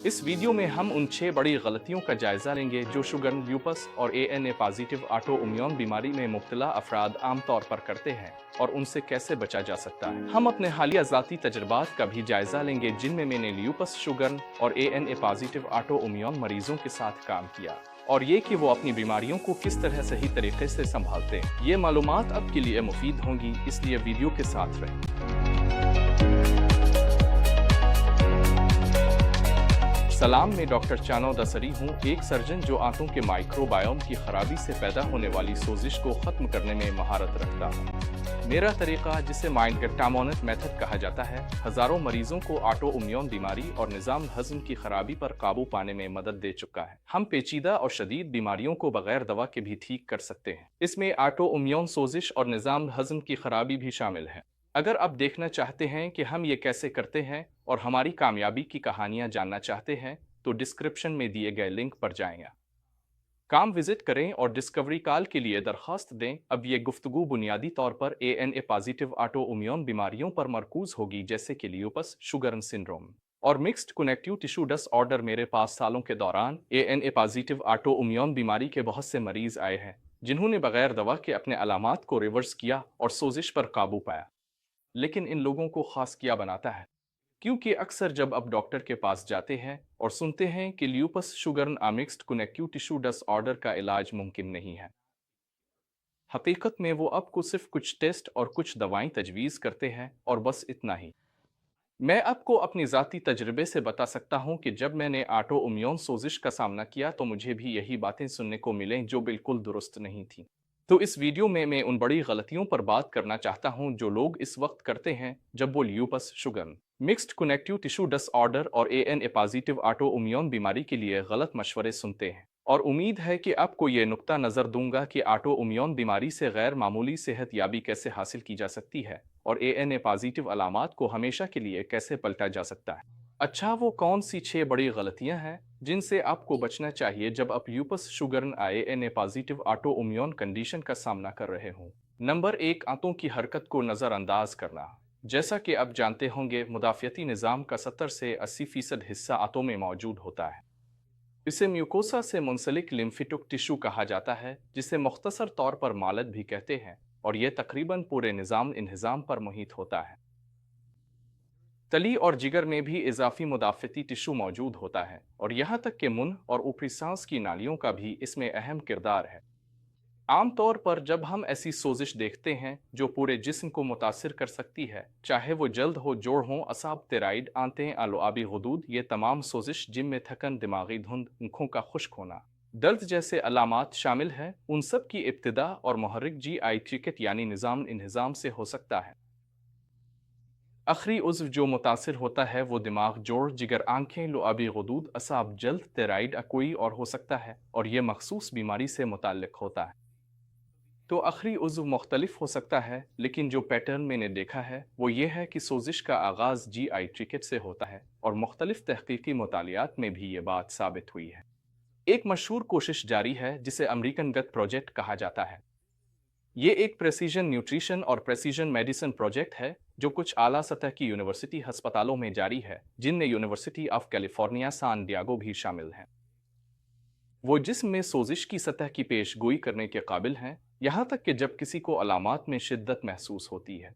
इस वीडियो में हम उन 6 बड़ी गलतियों का जायजा लेंगे जो शुगर, ल्यूपस और एएनए पॉजिटिव ऑटो इम्यून बीमारी में मुब्तला अफराद आमतौर पर करते हैं और उनसे कैसे बचा जा सकता है। हम अपने हालिया ज़ाती तजर्बात का भी जायजा लेंगे जिनमें मैंने ल्यूपस, शुगर और एएनए पॉजिटिव ऑटो इम्यून मरीजों के साथ काम किया और ये कि वो अपनी बीमारियों को किस तरह सही तरीके से संभालते हैं। ये मालूमात आपके लिए मुफीद होंगी, इसलिए वीडियो के साथ रहें। सलाम, मैं डॉक्टर चानो दसरी हूँ, एक सर्जन जो आंतों के माइक्रोबायोम की खराबी से पैदा होने वाली सोजिश को ख़त्म करने में महारत रखता हूँ। मेरा तरीका, जिसे माइंड गट्टामोनेट मेथड कहा जाता है, हज़ारों मरीजों को ऑटो इम्यून बीमारी और निज़ाम हज़म की खराबी पर काबू पाने में मदद दे चुका है। हम पेचीदा और शदीद बीमारियों को बगैर दवा के भी ठीक कर सकते हैं। इसमें ऑटो इम्यून सोजिश और निज़ाम हज़म की खराबी भी शामिल है। अगर आप देखना चाहते हैं कि हम ये कैसे करते हैं और हमारी कामयाबी की कहानियां जानना चाहते हैं, तो डिस्क्रिप्शन में दिए गए लिंक पर जाएं। काम विजिट करें और डिस्कवरी कॉल के लिए दरख्वास्त दें। अब ये गुफ्तगू बुनियादी तौर पर एएनए पॉजिटिव ऑटो इम्यून बीमारियों पर मरकूज होगी, जैसे कि ल्यूपस, शुगरन सिंड्रोम और मिक्स्ड कनेक्टिव टिश्यू डिसऑर्डर। मेरे पास सालों के दौरान एएनए पॉजिटिव ऑटो इम्यून बीमारी के बहुत से मरीज आए हैं जिन्होंने बगैर दवा के अपने अलामात को रिवर्स किया और सोजिश पर काबू पाया। लेकिन इन लोगों को खास क्या बनाता है? क्योंकि अक्सर जब आप डॉक्टर के पास जाते हैं और सुनते हैं कि ल्यूपस, शुगरन या मिक्स्ड कनेक्टिव टिश्यू डिसऑर्डर का इलाज मुमकिन नहीं है, हकीकत में वो आपको सिर्फ कुछ टेस्ट और कुछ दवाएं तजवीज़ करते हैं और बस इतना ही। मैं आपको अपनी ज़ाती तजर्बे से बता सकता हूं कि जब मैंने ऑटो इम्यून सोजिश का सामना किया तो मुझे भी यही बातें सुनने को मिलें जो बिल्कुल दुरुस्त नहीं थी। तो इस वीडियो में मैं उन बड़ी गलतियों पर बात करना चाहता हूं जो लोग इस वक्त करते हैं जब वो lupus, sugar, mixed connective tissue disorder और एएनए पॉजिटिव ऑटो इम्यून बीमारी के लिए गलत मशवरे सुनते हैं। और उम्मीद है कि आपको ये नुक्ता नज़र दूंगा कि ऑटो इम्यून बीमारी से गैर मामूली सेहत याबी कैसे हासिल की जा सकती है और एएनए पॉजिटिव अलामात को हमेशा के लिए कैसे पलटा जा सकता है। अच्छा, वो कौन सी 6 बड़ी गलतियां हैं जिनसे आपको बचना चाहिए जब आप lupus, sugar, ANA positive auto immune condition का सामना कर रहे हों? नंबर 1, आंतों की हरकत को नज़रअंदाज करना। जैसा कि आप जानते होंगे, मुदाफ़ियती निज़ाम का 70 से 80% हिस्सा आंतों में मौजूद होता है। इसे म्यूकोसा से मुंसलिक लिम्फेटिक टिश्यू कहा जाता है, जिसे मुख्तसर तौर पर मालद भी कहते हैं, और यह तकरीबन पूरे निज़ाम इंहिज़ाम पर मुहित होता है। तली और जिगर में भी इजाफी मुदाफ़ियती टिश्यू मौजूद होता है और यहाँ तक कि मुंह और ऊपरी सांस की नालियों का भी इसमें अहम किरदार है। आमतौर पर जब हम ऐसी सोजिश देखते हैं जो पूरे जिस्म को मुतासिर कर सकती है, चाहे वो जल्द हो, जोड़ हो, असाब, तेराइड, आंतें, आलुआबी गुदूद, ये तमाम सोजिश जिनमें थकन, दिमागी धुंध, आंखों का खुश्क होना, दर्द जैसे अलामात शामिल हैं, उन सब की इब्तिदा और मुहर्रिक जीआई ट्रिकेट यानी निज़ाम इंहिज़ाम से हो सकता है। आखिरी उज़्व जो मुतासिर होता है वो दिमाग, जोड़, जिगर, आंखें, लुआबी गुदूद, असाब, जल्द, तेराइड या कोई और हो सकता है और ये मखसूस बीमारी से मुताल्लिक होता है। तो आखिरी उज़्व मुख्तलिफ हो सकता है, लेकिन जो पैटर्न मैंने देखा है वो ये है कि सोजिश का आगाज़ जीआई ट्रिकेट से होता है और मुख्तलिफ तहकीकी मुतालियात में भी ये बात साबित हुई है। एक मशहूर कोशिश जारी है जिसे अमेरिकन गट प्रोजेक्ट कहा जाता है। ये एक प्रेसिजन न्यूट्रिशन और प्रेसिजन मेडिसिन प्रोजेक्ट है जो कुछ आला सतह की यूनिवर्सिटी अस्पतालों में जारी है, जिनमें University of California San Diego भी शामिल हैं। वो जिस्म में सोजिश की सतह की पेश गोई करने के काबिल हैं, यहाँ तक कि जब किसी को अलामात में शिद्दत महसूस होती है,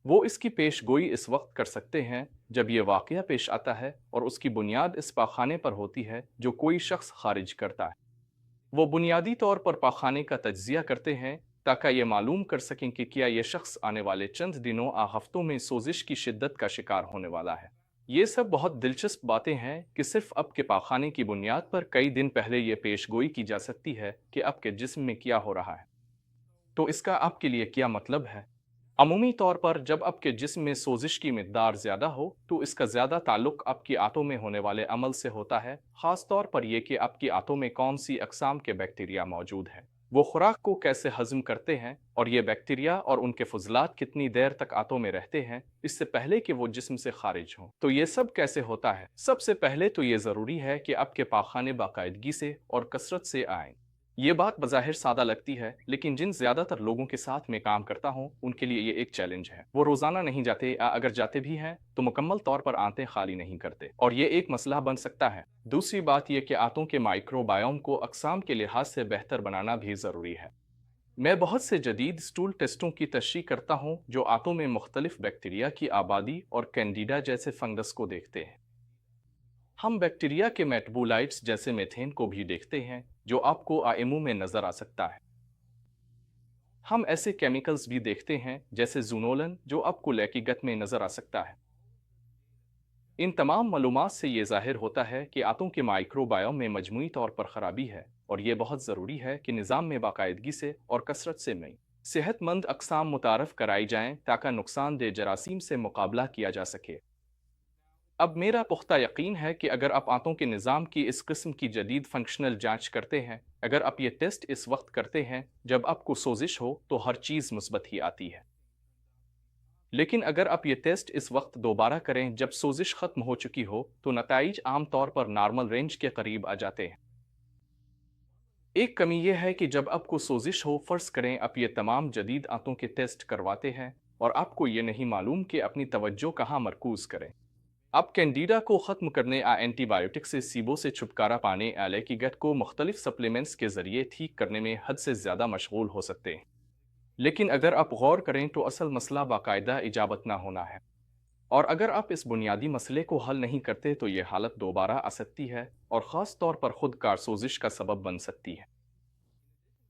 वो इसकी पेश गोई इस वक्त कर सकते हैं जब ये वाक़या पेश आता है और उसकी बुनियाद इस पाखाने पर होती है जो कोई शख्स खारिज करता है। वो बुनियादी तौर पर पाखाने का तज्जिया करते हैं ताकि ये मालूम कर सकें कि क्या ये शख्स आने वाले चंद दिनों या हफ्तों में सोजिश की शिद्दत का शिकार होने वाला है। ये सब बहुत दिलचस्प बातें हैं कि सिर्फ आपके पाखाने की बुनियाद पर कई दिन पहले ये पेश गोई की जा सकती है कि आपके जिस्म में क्या हो रहा है। तो इसका आपके लिए क्या मतलब है? अमूमी तौर पर जब आपके जिस्म में सोजिश की मिकदार ज़्यादा हो तो इसका ज़्यादा ताल्लुक आपकी आंतों में होने वाले अमल से होता है, ख़ास तौर पर यह कि आपकी आंतों में कौन सी अक़साम के बैक्टीरिया मौजूद हैं, वो खुराक को कैसे हज़म करते हैं और ये बैक्टीरिया और उनके फजलात कितनी देर तक आंतों में रहते हैं इससे पहले कि वो जिस्म से खारिज हों। तो ये सब कैसे होता है? सबसे पहले तो ये ज़रूरी है कि आपके पाखाने बाकायदगी से और कसरत से आएँ। ये बात बज़ाहिर सादा लगती है, लेकिन जिन ज़्यादातर लोगों के साथ मैं काम करता हूँ, उनके लिए ये एक चैलेंज है। वो रोज़ाना नहीं जाते या अगर जाते भी हैं, तो मुकम्मल तौर पर आंतें खाली नहीं करते और ये एक मसला बन सकता है। दूसरी बात ये कि आंतों के माइक्रोबायोम को अक़साम के लिहाज से बेहतर बनाना भी ज़रूरी है। मैं बहुत से जदीद स्टूल टेस्टों की तशरीह करता हूँ, जो आंतों में मुख्तलिफ बैक्टीरिया की आबादी और कैंडिडा जैसे फंगस को देखते हैं। हम बैक्टीरिया के मेटाबोलाइट्स जैसे मीथेन को भी देखते हैं, जो आपको आयमू में नजर आ सकता है। हम ऐसे केमिकल्स भी देखते हैं जैसे जूनोलन, जो आपको लैकी गत में नजर आ सकता है। इन तमाम मालूमात से ये जाहिर होता है कि आंतों के माइक्रोबायोम में मजमूई तौर पर खराबी है और ये बहुत ज़रूरी है कि निज़ाम में बाकायदगी से और कसरत से नई सेहतमंद अक़साम मुतारफ़ कराई जाएँ ताकि नुकसानदेह जरासीम से मुकाबला किया जा सके। अब मेरा पुख्ता यकीन है कि अगर आप आंतों के निज़ाम की इस किस्म की जदीद फंक्शनल जांच करते हैं, अगर आप ये टेस्ट इस वक्त करते हैं जब आपको सोजिश हो, तो हर चीज़ मुस्बत ही आती है। लेकिन अगर आप ये टेस्ट इस वक्त दोबारा करें जब सोजिश ख़त्म हो चुकी हो, तो नताइज आम तौर पर नॉर्मल रेंज के करीब आ जाते हैं। एक कमी यह है कि जब आपको सोजिश हो, फ़र्ज़ करें आप ये तमाम जदीद आंतों के टेस्ट करवाते हैं और आपको ये नहीं मालूम कि अपनी तवज्जो कहाँ मरकूज़ करें। आप कैंडिडा को ख़त्म करने या एंटीबायोटिक से सीबो से छुटकारा पाने या लैकी गट को मुख्तलिफ सप्लीमेंट्स के ज़रिए ठीक करने में हद से ज़्यादा मशगूल हो सकते हैं। लेकिन अगर आप गौर करें तो असल मसला बाकायदा इजाबत ना होना है, और अगर आप इस बुनियादी मसले को हल नहीं करते तो ये हालत दोबारा आ सकती है और ख़ास तौर पर खुद कार सोजिश का सबब बन सकती है।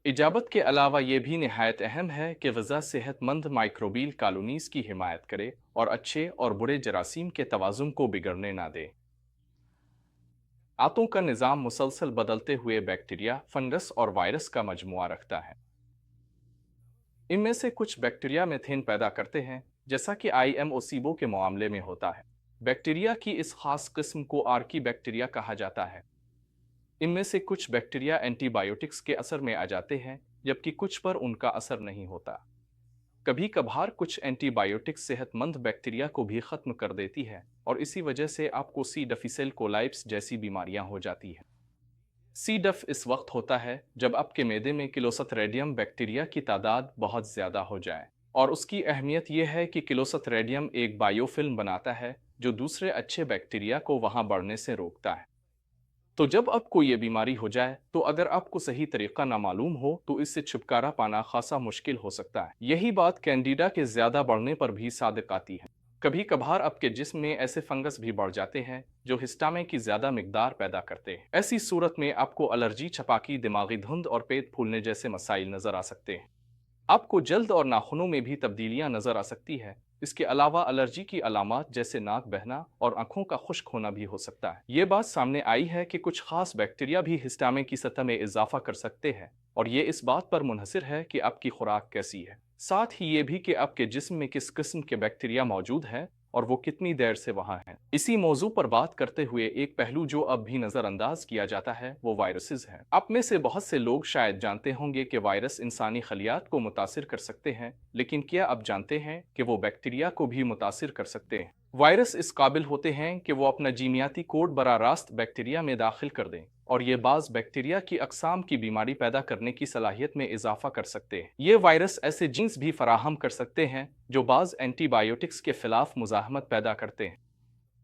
इजाबत के अलावा ये भी नहायत अहम है कि ग़िज़ा सेहतमंद माइक्रोबियल कॉलोनीज़ की हिमायत करे और अच्छे और बुरे जरासीम के तवाज़ुन को बिगड़ने ना दे। आंतों का निज़ाम मुसलसल बदलते हुए बैक्टीरिया, फंगस और वायरस का मजमुआ रखता है। इनमें से कुछ बैक्टीरिया मीथेन पैदा करते हैं, जैसा कि आईएमओसीबो के मामले में होता है। बैक्टीरिया की इस खास किस्म को आर्की बैक्टीरिया कहा जाता है। इनमें से कुछ बैक्टीरिया एंटीबायोटिक्स के असर में आ जाते हैं, जबकि कुछ पर उनका असर नहीं होता। कभी कभार कुछ एंटीबायोटिक्स सेहतमंद बैक्टीरिया को भी ख़त्म कर देती है और इसी वजह से आपको सी डिफिसिल कोलाइप्स जैसी बीमारियां हो जाती हैं। सी डफ इस वक्त होता है जब आपके मैदे में क्लोस्ट्रेडियम बैक्टीरिया की तादाद बहुत ज़्यादा हो जाए, और उसकी अहमियत यह है कि क्लोस्ट्रेडियम एक बायोफिल्म बनाता है जो दूसरे अच्छे बैक्टीरिया को वहाँ बढ़ने से रोकता है। तो जब आपको ये बीमारी हो जाए, तो अगर आपको सही तरीका ना मालूम हो तो इससे छुटकारा पाना खासा मुश्किल हो सकता है। यही बात कैंडिडा के ज़्यादा बढ़ने पर भी सादिक आती है। कभी कभार आपके जिस्म में ऐसे फंगस भी बढ़ जाते हैं जो हिस्टामिन की ज़्यादा मिकदार पैदा करते हैं। ऐसी सूरत में आपको एलर्जी, छपाकी, दिमागी धुंध और पेट फूलने जैसे मसाइल नज़र आ सकते हैं। आपको जल्द और नाखूनों में भी तब्दीलियां नज़र आ सकती है। इसके अलावा एलर्जी की अलामात जैसे नाक बहना और आंखों का खुश्क होना भी हो सकता है। ये बात सामने आई है कि कुछ खास बैक्टीरिया भी हिस्टामिन की सतह में इजाफा कर सकते हैं, और ये इस बात पर मुनहसिर है कि आपकी खुराक कैसी है। साथ ही ये भी कि आपके जिस्म में किस किस्म के बैक्टीरिया मौजूद है और वो कितनी देर से वहाँ हैं। इसी मौजू पर बात करते हुए एक पहलू जो अब भी नज़रअंदाज किया जाता है वो वायरसेस है। आप में से बहुत से लोग शायद जानते होंगे कि वायरस इंसानी खलियात को मुतासिर कर सकते हैं, लेकिन क्या आप जानते हैं कि वो बैक्टीरिया को भी मुतासिर कर सकते हैं? वायरस इस काबिल होते हैं कि वो अपना जीनियाती कोड बराह रास्त बैक्टीरिया में दाखिल कर दें, और ये बाज़ बैक्टीरिया की अक़साम की बीमारी पैदा करने की सलाहियत में इजाफा कर सकते हैं। ये वायरस ऐसे जीन्स भी फराहम कर सकते हैं जो बाज़ एंटीबायोटिक्स के खिलाफ मुज़ाहमत पैदा करते हैं।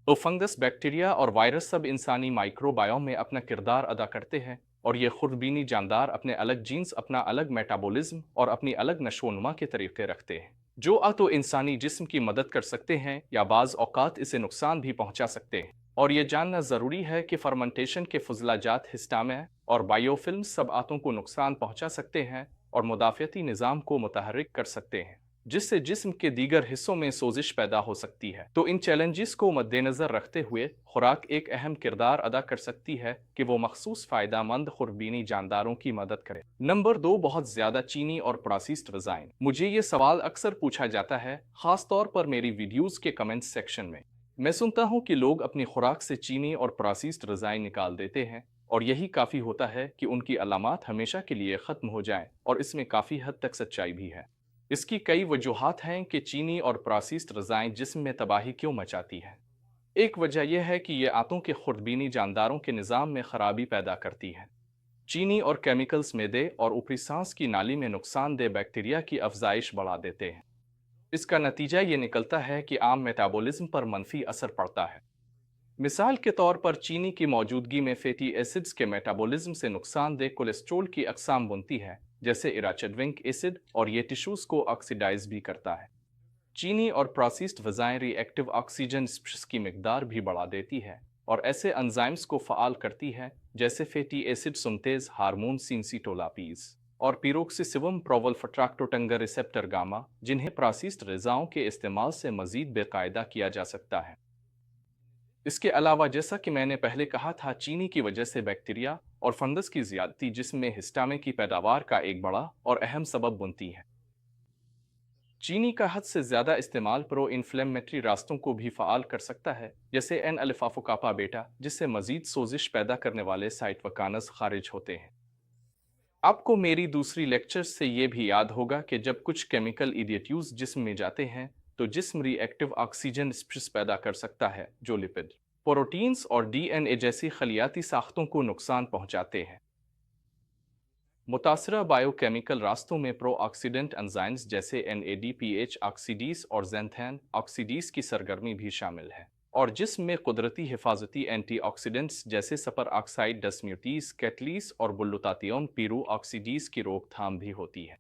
तो फंगस, बैक्टीरिया और वायरस सब इंसानी माइक्रोबायोम में अपना किरदार अदा करते हैं, और ये खुदबीनी जानदार अपने अलग जीन्स, अपना अलग मेटाबॉलिज्म और अपनी अलग नशोनुमा के तरीके रखते हैं, जो तो इंसानी जिस्म की मदद कर सकते हैं या बाज़ औक़ात इसे नुकसान भी पहुंचा सकते हैं। और ये जानना ज़रूरी है कि फर्मेंटेशन के फजलाजात, हिस्टामिन और बायोफिल्म सब आंतों को नुकसान पहुंचा सकते हैं और मुदाफ़ियती निज़ाम को मुतहर्रिक कर सकते हैं, जिससे जिस्म के दीगर हिस्सों में सोजिश पैदा हो सकती है। तो इन चैलेंजेस को मद्देनज़र रखते हुए खुराक एक अहम किरदार अदा कर सकती है कि वो मखसूस फ़ायदामंद खुरबीनी जानदारों की मदद करे। नंबर 2, बहुत ज़्यादा चीनी और प्रोसेस्ड ग़िज़ाएँ। मुझे ये सवाल अक्सर पूछा जाता है, ख़ास तौर पर मेरी वीडियोज़ के कमेंट्स सेक्शन में। मैं सुनता हूँ कि लोग अपनी खुराक से चीनी और प्रोसेस्ड ग़िज़ाएँ निकाल देते हैं, और यही काफ़ी होता है कि उनकी अलामात हमेशा के लिए ख़त्म हो जाएं, और इसमें काफ़ी हद तक सच्चाई भी है। इसकी कई वजूहात हैं कि चीनी और प्रोसेस्ड ग़िज़ाएँ जिस्म में तबाही क्यों मचाती हैं। एक वजह यह है कि ये आंतों के खुर्दबीनी जानदारों के निज़ाम में ख़राबी पैदा करती है, चीनी और केमिकल्स मैदे और ऊपरी सांस की नाली में नुकसानदेह बैक्टीरिया की अफजाइश बढ़ा देते हैं। इसका नतीजा ये निकलता है कि आम मेटाबॉलिज्म पर मनफी असर पड़ता है। मिसाल के तौर पर चीनी की मौजूदगी में फैटी एसिड्स के मेटाबॉलिज्म से नुकसानदेह कोलेस्ट्रॉल की अकसाम बनती है, जैसे इराचिडविक एसिड, और ये टिश्यूज को ऑक्सीडाइज भी करता है। चीनी और प्रोसेस्ड ग़िज़ाएं रिएक्टिव ऑक्सीजन स्पीशीज की मिकदार भी बढ़ा देती है और ऐसे एंजाइम्स को फ़ाल करती है, जैसे फैटी एसिड सिंथेज हार्मोन सिनसीटोलापीज और पिरोक्सिसिवम प्रोवल्फाट्रैक्टोटेंगर रिसेप्टर गामा, जिन्हें प्रोसेस्ड ग़िज़ाओं के इस्तेमाल से मज़ीद बेकायदा किया जा सकता है। इसके अलावा, जैसा कि मैंने पहले कहा था, चीनी की वजह से बैक्टीरिया और फंगस की ज़्यादती जिस्म में हिस्टामिन की पैदावार का एक बड़ा और अहम सबब बनती है। चीनी का हद से ज़्यादा इस्तेमाल प्रो इन्फ्लेमेटरी रास्तों को भी फ़ाल कर सकता है, जैसे एन अल्फ़ा बेटा, जिससे मज़ीद सोजिश पैदा करने वाले साइटोकिन्स खारिज होते हैं। आपको मेरी दूसरी लेक्चर से ये भी याद होगा कि जब कुछ केमिकल इडियट्यूज जिस्म में जाते हैं तो जिस्म रिएक्टिव ऑक्सीजन स्पीशीज पैदा कर सकता है, जो लिपिड, प्रोटीन्स और डीएनए जैसी खलियाती साख्तों को नुकसान पहुंचाते हैं। मुतासरा बायोकेमिकल रास्तों में प्रो ऑक्सीडेंट एंजाइम्स जैसे NADPH ऑक्सीडीज और ज़ैंथैन ऑक्सीडीज की सरगर्मी भी शामिल है, और जिस्म में कुदरती हिफाजती एंटीऑक्सीडेंट्स जैसे सपर ऑक्साइड डस्म्यूटीज, कैटलीस और बुल्लुतातियोन पीरू ऑक्सीडीज की रोकथाम भी होती है।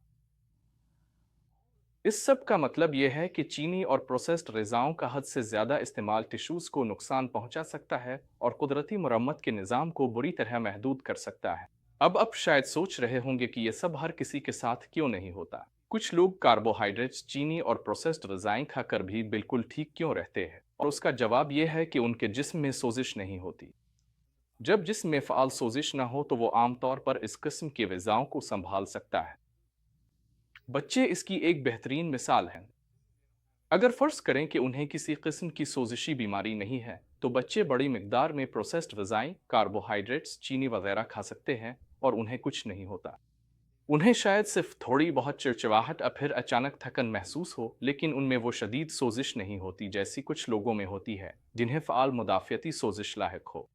इस सब का मतलब यह है कि चीनी और प्रोसेस्ड ग़िज़ाओं का हद से ज़्यादा इस्तेमाल टिश्यूज़ को नुकसान पहुंचा सकता है और कुदरती मरम्मत के निज़ाम को बुरी तरह महदूद कर सकता है। अब शायद सोच रहे होंगे कि यह सब हर किसी के साथ क्यों नहीं होता। कुछ लोग कार्बोहाइड्रेट्स, चीनी और प्रोसेस्ड ग़िज़ाएं खाकर भी बिल्कुल ठीक क्यों रहते हैं, और उसका जवाब यह है कि उनके जिस्म में सोजिश नहीं होती। जब जिस्म में फ़ाल सोजिश ना हो तो वो आमतौर पर इस किस्म की ग़िज़ाओं को संभाल सकता है। बच्चे इसकी एक बेहतरीन मिसाल हैं। अगर फ़र्ज़ करें कि उन्हें किसी किस्म की सोजिशी बीमारी नहीं है, तो बच्चे बड़ी मिकदार में प्रोसेस्ड ग़िज़ाएं, कार्बोहाइड्रेट्स, चीनी वगैरह खा सकते हैं और उन्हें कुछ नहीं होता। उन्हें शायद सिर्फ थोड़ी बहुत चिड़चिड़ाहट या फिर अचानक थकन महसूस हो, लेकिन उनमें वो शदीद सोजिश नहीं होती जैसी कुछ लोगों में होती है, जिन्हें फ़ाल मुदाफ़ियती सोजिश लाहिक हो।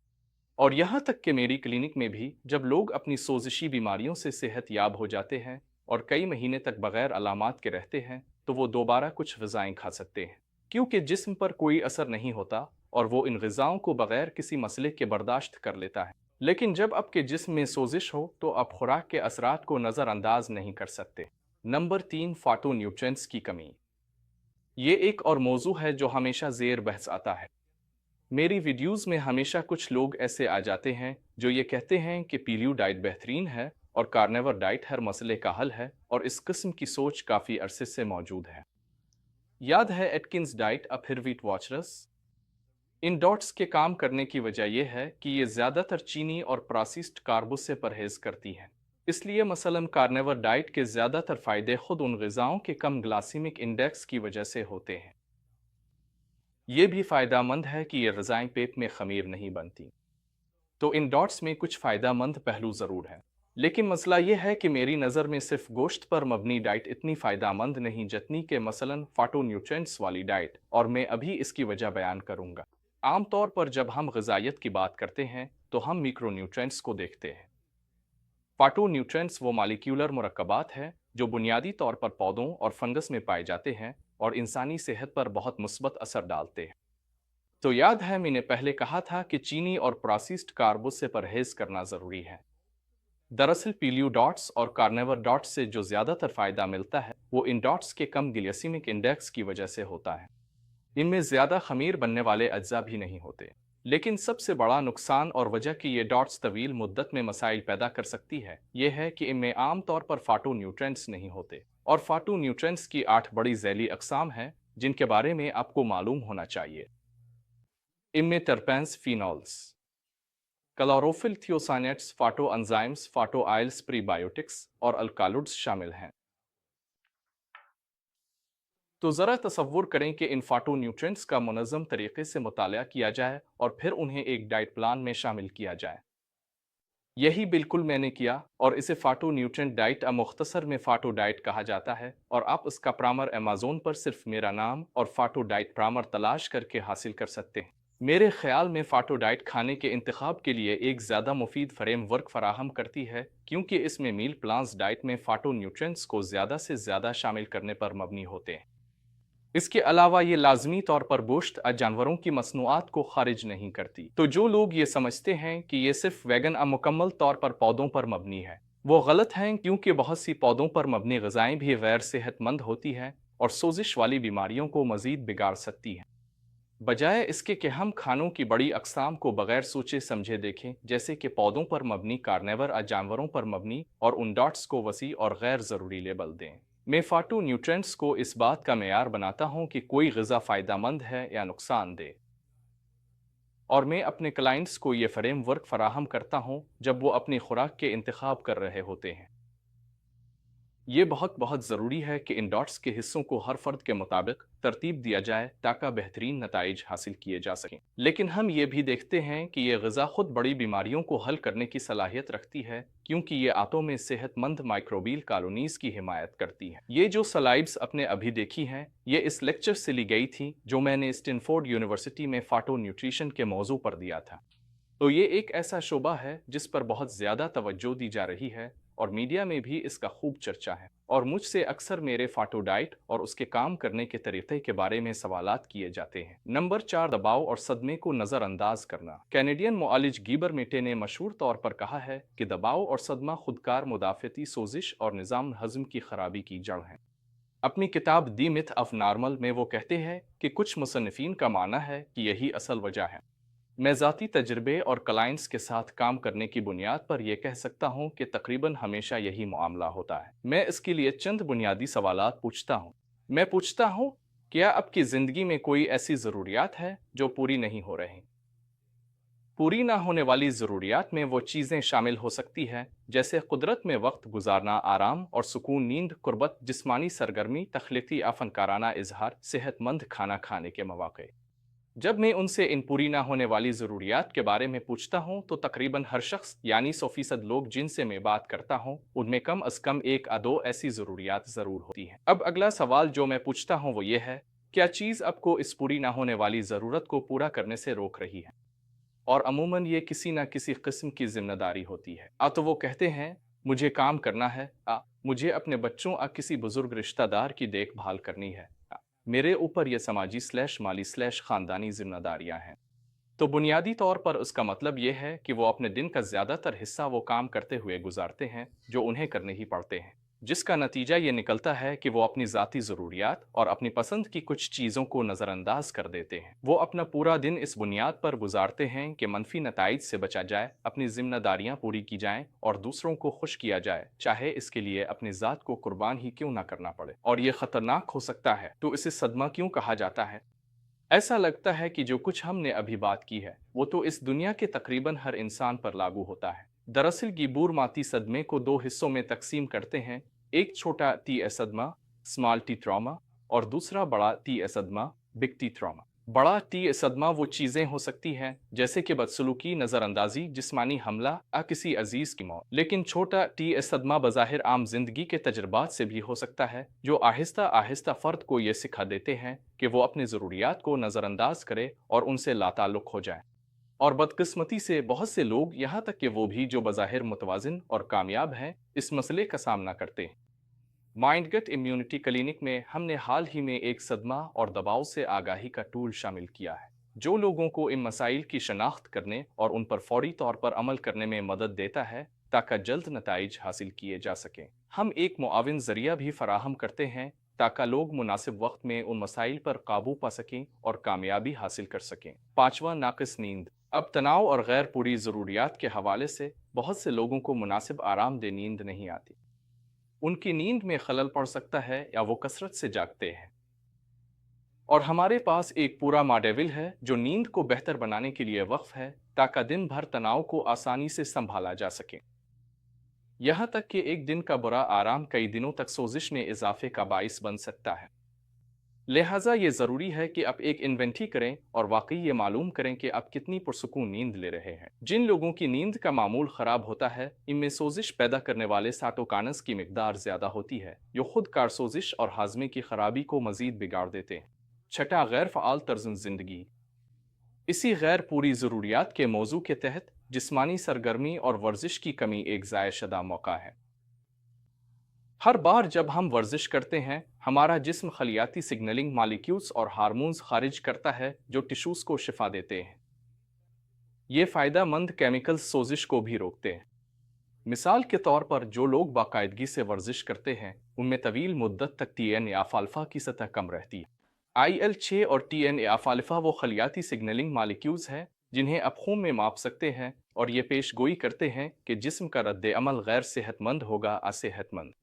और यहाँ तक कि मेरी क्लिनिक में भी जब लोग अपनी सोजिशी बीमारियों से सेहत याब हो जाते हैं और कई महीने तक बग़ैर अलामात के रहते हैं, तो वो दोबारा कुछ ग़िज़ाएं खा सकते हैं, क्योंकि जिस्म पर कोई असर नहीं होता और वो इन ग़िज़ाओं को बग़ैर किसी मसले के बर्दाश्त कर लेता है। लेकिन जब आपके जिस्म में सोजिश हो तो आप खुराक के असरात को नज़रअंदाज नहीं कर सकते। नंबर 3, फाटोन्यूट्रिएंट्स की कमी। ये एक और मौजू है जो हमेशा ज़ेर बहस आता है। मेरी वीडियोज़ में हमेशा कुछ लोग ऐसे आ जाते हैं जो ये कहते हैं कि पीलियो डाइट बेहतरीन है और कार्निवर डाइट हर मसले का हल है, और इस किस्म की सोच काफ़ी अरसे से मौजूद है। याद है एटकिंस डाइट या फिर व्हीट वॉचरस? इन डॉट्स के काम करने की वजह यह है कि ये ज़्यादातर चीनी और प्रोसेस्ड कार्ब्स से परहेज़ करती हैं। इसलिए मसलन कार्निवर डाइट के ज़्यादातर फ़ायदे खुद उन ग़िज़ाओं के कम ग्लाइसेमिक इंडेक्स की वजह से होते हैं। ये भी फ़ायदेमंद है कि ये ग़िज़ाएं पेट में ख़मीर नहीं बनती। तो इन डॉट्स में कुछ फ़ायदेमंद पहलू ज़रूर हैं, लेकिन मसला यह है कि मेरी नज़र में सिर्फ गोश्त पर मबनी डाइट इतनी फ़ायदेमंद नहीं जितनी कि मसलन फाटोन्यूट्रिएंट्स वाली डाइट, और मैं अभी इसकी वजह बयान करूँगा। आमतौर पर जब हम ग़िज़ाइयत की बात करते हैं तो हम मिक्रोन्यूट्रिएंट्स को देखते हैं। फाटोन्यूट्रिएंट्स वो मॉलिक्यूलर मुरक्कबात हैं जो बुनियादी तौर पर पौधों और फंगस में पाए जाते हैं और इंसानी सेहत पर बहुत मुस्बत असर डालते हैं। तो याद है मैंने पहले कहा था कि चीनी और प्रोसेस्ड कार्ब्स से परहेज़ करना ज़रूरी है। दरअसल पीलियो डॉट्स और कार्निवर डॉट्स से जो ज़्यादातर फ़ायदा मिलता है वो इन डॉट्स के कम ग्लाइसेमिक इंडेक्स की वजह से होता है। इनमें ज़्यादा ख़मीर बनने वाले अज्जा भी नहीं होते, लेकिन सबसे बड़ा नुकसान और वजह कि ये डॉट्स तवील मुद्दत में मसाइल पैदा कर सकती है यह है कि इनमें आम तौर पर फाटोन्यूट्रिएंट्स नहीं होते, और फाटोन्यूट्रिएंट्स की 8 बड़ी ज़ैली अक़साम हैं जिनके बारे में आपको मालूम होना चाहिए। इनमें टर्पेन्स, फिनॉल्स, क्लोरोफिल, थियोसानेट्स, फाटो एंजाइम्स, फाटो आइल्स, प्रीबायोटिक्स और अल्कालुड्स शामिल हैं। तो ज़रा तसव्वुर करें कि इन फाटोन्यूट्रिएंट्स का मुनज़्ज़म तरीक़े से मुताला किया जाए और फिर उन्हें एक डाइट प्लान में शामिल किया जाए। यही बिल्कुल मैंने किया, और इसे फाटोन्यूट्रिएंट डाइट या मुख्तसर में फाटो डाइट कहा जाता है, और आप इसका प्रामर अमेज़न पर सिर्फ मेरा नाम और फाटो डाइट प्रामर तलाश करके हासिल कर सकते हैं। मेरे ख्याल में फ़ाटो डाइट खाने के इंतखाब के लिए एक ज़्यादा मुफीद फ्रेमवर्क फराहम करती है, क्योंकि इसमें मील प्लान्स डाइट में फ़ाटो न्यूट्रिएंट्स को ज़्यादा से ज़्यादा शामिल करने पर मबनी होते हैं। इसके अलावा ये लाजमी तौर पर गोश्त या जानवरों की मसनूआत को खारिज नहीं करती। तो जो लोग ये समझते हैं कि ये सिर्फ वेगन या मुकम्मल तौर पर पौधों पर मबनी है, वो गलत हैं, क्योंकि बहुत सी पौधों पर मबनी ग़िज़ाएं भी गैर सेहतमंद होती हैं और सोजिश वाली बीमारियों को मज़ीद बिगाड़ सकती हैं। बजाय इसके कि हम खानों की बड़ी अक़साम को बगैर सोचे समझे देखें, जैसे कि पौधों पर मबनी, कार्निवर या जानवरों पर मबनी, और उन डॉट्स को वसी और गैर ज़रूरी लेबल दें, मैं फ़ाटो न्यूट्रिएंट्स को इस बात का मेयार बनाता हूँ कि कोई ग़िज़ा फ़ायदेमंद है या नुकसानदेह, और मैं अपने क्लाइंट्स को ये फ्रेमवर्क फराहम करता हूँ जब वो अपनी खुराक के इंतखाब कर रहे होते हैं। ये बहुत बहुत ज़रूरी है कि इन डॉट्स के हिस्सों को हर फ़र्द के मुताबिक तरतीब दिया जाए ताकि बेहतरीन नताइज हासिल किए जा सकें। लेकिन हम ये भी देखते हैं कि ये ग़िज़ा खुद बड़ी बीमारियों को हल करने की सलाहियत रखती है, क्योंकि ये आंतों में सेहतमंद माइक्रोबियल कॉलोनीज़ की हिमायत करती है। ये जो स्लाइड्स आपने अभी देखी हैं, ये इस लेक्चर से ली गई थी जो मैंने स्टैनफोर्ड यूनिवर्सिटी में फ़ाटो न्यूट्रिशन के मौजू पर दिया था। तो ये एक ऐसा शोबा है जिस पर बहुत ज़्यादा तवज्जो दी जा रही है और मीडिया में भी इसका खूब चर्चा है, और मुझसे अक्सर मेरे फ़ाटो डाइट और उसके काम करने के तरीक़े के बारे में सवालात किए जाते हैं। नंबर 4, दबाव और सदमे को नज़रअंदाज करना। कैनेडियन मुआलिज गीबर मेटे ने मशहूर तौर पर कहा है कि दबाव और सदमा खुदकार मुदाफ़ती सोजिश और निज़ाम हज़म की खराबी की जड़ हैं। अपनी किताब दी मिथ ऑफ नॉर्मल में वो कहते हैं कि कुछ मुसन्निफ़ीन का मानना है कि यही असल वजह है। मैं ज़ाती तजर्बे और क्लाइंट्स के साथ काम करने की बुनियाद पर यह कह सकता हूँ कि तकरीबन हमेशा यही मामला होता है। मैं इसके लिए चंद बुनियादी सवालात पूछता हूँ। मैं पूछता हूँ, क्या आपकी ज़िंदगी में कोई ऐसी ज़रूरियात है जो पूरी नहीं हो रही? पूरी ना होने वाली ज़रूरियात में वो चीज़ें शामिल हो सकती हैं जैसे कुदरत में वक्त गुजारना, आराम और सुकून, नींद, कुर्बत, जिस्मानी सरगर्मी, तख्लीकी या फनकाराना इजहार, सेहतमंद खाना खाने के मौके। जब मैं उनसे इन पूरी ना होने वाली ज़रूरियात के बारे में पूछता हूँ तो तकरीबन हर शख्स यानी 100% लोग जिनसे मैं बात करता हूँ उनमें कम अज़ कम एक या दो ऐसी ज़रूरियात ज़रूर होती हैं। अब अगला सवाल जो मैं पूछता हूँ वो ये है, क्या चीज़ आपको इस पूरी ना होने वाली ज़रूरत को पूरा करने से रोक रही है? और अमूमन ये किसी न किसी किस्म की जिम्मेदारी होती है। तो वो कहते हैं, मुझे काम करना है, मुझे अपने बच्चों या किसी बुजुर्ग रिश्तेदार की देखभाल करनी है, मेरे ऊपर ये समाजी स्लैश माली स्लैश ख़ानदानी जिम्मेदारियां हैं। तो बुनियादी तौर पर उसका मतलब ये है कि वो अपने दिन का ज़्यादातर हिस्सा वो काम करते हुए गुजारते हैं जो उन्हें करने ही पड़ते हैं, जिसका नतीजा ये निकलता है कि वो अपनी ज़ाती ज़रूरियात और अपनी पसंद की कुछ चीज़ों को नज़रअंदाज कर देते हैं। वो अपना पूरा दिन इस बुनियाद पर गुजारते हैं कि मनफी नताइज से बचा जाए, अपनी जिम्मेदारियां पूरी की जाएं और दूसरों को खुश किया जाए, चाहे इसके लिए अपनी ज़ात को कुर्बान ही क्यों ना करना पड़े। और ये ख़तरनाक हो सकता है, तो इसे सदमा क्यों कहा जाता है? ऐसा लगता है कि जो कुछ हमने अभी बात की है वो तो इस दुनिया के तकरीबन हर इंसान पर लागू होता है। दरअसल गिबूर माती सदमे को दो हिस्सों में तकसीम करते हैं, एक छोटा टी सदमा, स्मॉल टी ट्रॉमा, और दूसरा बड़ा टी सदमा, बिग टी ट्रॉमा। बड़ा टी सदमा वो चीज़ें हो सकती हैं जैसे कि बदसलूकी, नज़रअंदाजी, जिस्मानी हमला या किसी अजीज़ की मौत। लेकिन छोटा टी सदमा बज़ाहिर आम जिंदगी के तजर्बात से भी हो सकता है जो आहिस्ता आहिस्ता फ़र्द को ये सिखा देते हैं कि वो अपनी ज़रूरियात को नज़रअंदाज करे और उनसे लाताल्लुक़ हो जाए। और बदकिस्मती से बहुत से लोग, यहाँ तक कि वो भी जो बज़ाहिर मुतवाज़िन और कामयाब हैं, इस मसले का सामना करते हैं। माइंड गट इम्यूनिटी क्लिनिक में हमने हाल ही में एक सदमा और दबाव से आगाही का टूल शामिल किया है जो लोगों को इन मसाइल की शनाख्त करने और उन पर फौरी तौर पर अमल करने में मदद देता है ताकि जल्द नताइज हासिल किए जा सकें। हम एक मुआविन ज़रिया भी फराहम करते हैं ताकि लोग मुनासिब वक्त में उन मसाइल पर काबू पा सकें और कामयाबी हासिल कर सकें। 5वां, नाक़िस नींद। अब तनाव और गैर पूरी ज़रूरियात के हवाले से बहुत से लोगों को मुनासिब आरामदेह नींद नहीं आती। उनकी नींद में खलल पड़ सकता है या वो कसरत से जागते हैं। और हमारे पास एक पूरा मॉडेल है जो नींद को बेहतर बनाने के लिए वक्फ है ताकि दिन भर तनाव को आसानी से संभाला जा सके। यहाँ तक कि एक दिन का बुरा आराम कई दिनों तक सोजिश में इजाफे का बाइस बन सकता है। लिहाजा ये ज़रूरी है कि आप एक इन्वेंटरी करें और वाकई ये मालूम करें कि आप कितनी पुरसुकून नींद ले रहे हैं। जिन लोगों की नींद का मामूल ख़राब होता है, इनमें सोजिश पैदा करने वाले साइटोकाइन्स की मिकदार ज़्यादा होती है जो खुद कार सोजिश और हाजमे की खराबी को मज़ीद बिगाड़ देते हैं। छठा, गैर फ़आल तर्ज़ ज़िंदगी। इसी गैर पूरी ज़रूरियात के मौजू के तहत जिस्मानी सरगर्मी और वर्जिश की कमी एक ज़ायशुदा मौका है। हर बार जब हम वर्जिश करते हैं, हमारा जिस्म खलियाती सिग्नलिंग मालिक्यूल्स और हार्मोन्स खारिज करता है जो टिश्यूज़ को शिफा देते हैं। ये फ़ायदेमंद केमिकल्स सोजिश को भी रोकते हैं। मिसाल के तौर पर जो लोग बाकायदगी से वर्जिश करते हैं, उनमें तवील मुद्दत तक TNF-अल्फ़ा की सतह कम रहती है। IL-6 और TNF-अल्फ़ा वो खलियाती सिग्नलिंग मालिक्यूल्स हैं जिन्हें आप खून में माप सकते हैं और ये पेश गोई करते हैं कि जिस्म का रद्द अमल गैर सेहतमंद होगा असेहतमंद।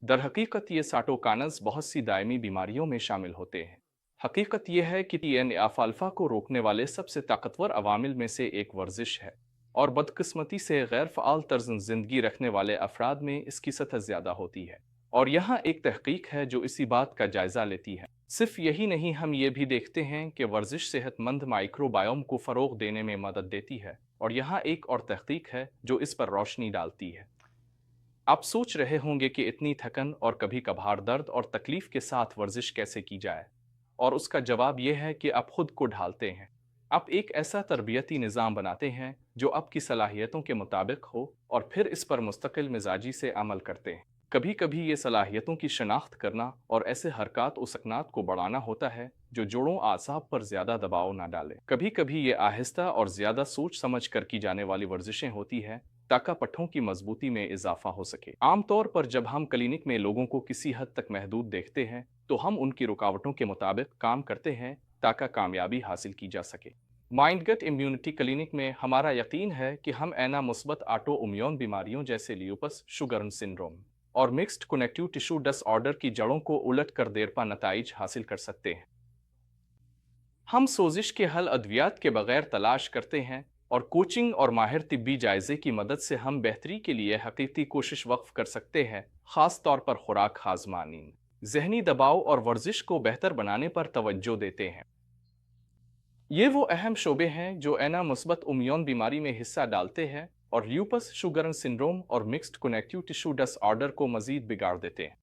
दरहकीकत ये साटोकाइनेज़ बहुत सी दायमी बीमारियों में शामिल होते हैं। हकीकत यह है कि TNF-अल्फ़ा को रोकने वाले सबसे ताकतवर अवामिल में से एक वर्जिश है, और बदकिस्मती से गैर फ़आल तर्ज़ ज़िंदगी रखने वाले अफराद में इसकी सतह ज़्यादा होती है। और यहाँ एक तहकीक है जो इसी बात का जायज़ा लेती है। सिर्फ यही नहीं, हम ये भी देखते हैं कि वर्जिश सेहतमंद माइक्रोबायोम को फ़रोग़ देने में मदद देती है, और यहाँ एक और तहकीक है जो इस पर रोशनी डालती है। आप सोच रहे होंगे कि इतनी थकन और कभी कभार दर्द और तकलीफ के साथ वर्जिश कैसे की जाए, और उसका जवाब यह है कि आप खुद को ढालते हैं। आप एक ऐसा तरबियती निज़ाम बनाते हैं जो आपकी सलाहियतों के मुताबिक हो, और फिर इस पर मुस्तकिल मिजाजी से अमल करते हैं। कभी कभी ये सलाहियतों की शनाख्त करना और ऐसे हरकत व सकनात को बढ़ाना होता है जो जोड़ों आसाब पर ज़्यादा दबाव ना डाले। कभी कभी ये आहिस्ता और ज़्यादा सोच समझ कर की जाने वाली वर्जिशें होती हैं ताकि पट्ठों की मजबूती में इजाफा हो सके। आमतौर पर जब हम क्लिनिक में लोगों को किसी हद तक महदूद देखते हैं तो हम उनकी रुकावटों के मुताबिक काम करते हैं ताकि कामयाबी हासिल की जा सके। माइंड गट इम्यूनिटी क्लिनिक में हमारा यकीन है कि हम एना मुस्बत ऑटो इम्यून बीमारियों जैसे ल्यूपस, शुगरन सिंड्रोम और मिक्स्ड कनेक्टिव टिश्यू डिसऑर्डर की जड़ों को उलट कर देरपा नताइज हासिल कर सकते हैं। हम सोजिश के हल अद्वियात के बगैर तलाश करते हैं, और कोचिंग और माहिर तिब्बी जायजे की मदद से हम बेहतरी के लिए हकीकी कोशिश वक्फ कर सकते हैं, ख़ास तौर पर खुराक, हाज़मा, नींद, जहनी दबाव और वर्जिश को बेहतर बनाने पर तवज्जो देते हैं। ये वो अहम शोबे हैं जो एना मुस्बत इम्यून बीमारी में हिस्सा डालते हैं और ल्यूपस, शुगरन सिंड्रोम और मिक्स्ड कनेक्टिव टिश्यू डिसऑर्डर को मजीद बिगाड़ देते हैं।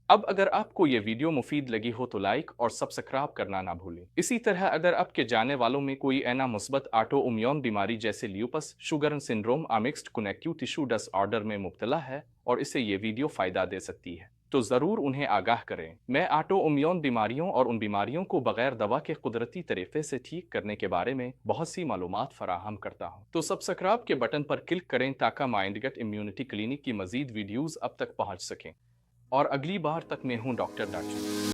अब अगर आपको ये वीडियो मुफीद लगी हो तो लाइक और सब्सक्राइब करना ना भूलें। इसी तरह अगर आपके जाने वालों में कोई एना मुस्बत ऑटो इम्यून बीमारी जैसे ल्यूपस, शुगरन सिंड्रोम या मिक्स्ड कनेक्टिव टिश्यू डिसऑर्डर में मुब्तला है और इसे ये वीडियो फ़ायदा दे सकती है, तो ज़रूर उन्हें आगाह करें। मैं ऑटो इम्यून बीमारियों और उन बीमारियों को बगैर दवा के कुदरती तरीक़े से ठीक करने के बारे में बहुत सी मालूमात फराहम करता हूँ। तो सब्सक्राइब के बटन पर क्लिक करें ताकि माइंड गट इम्यूनिटी क्लिनिक की मज़ीद वीडियोज़ अब तक पहुँच सकें। और अगली बार तक मैं हूँ डॉक्टर डाचू।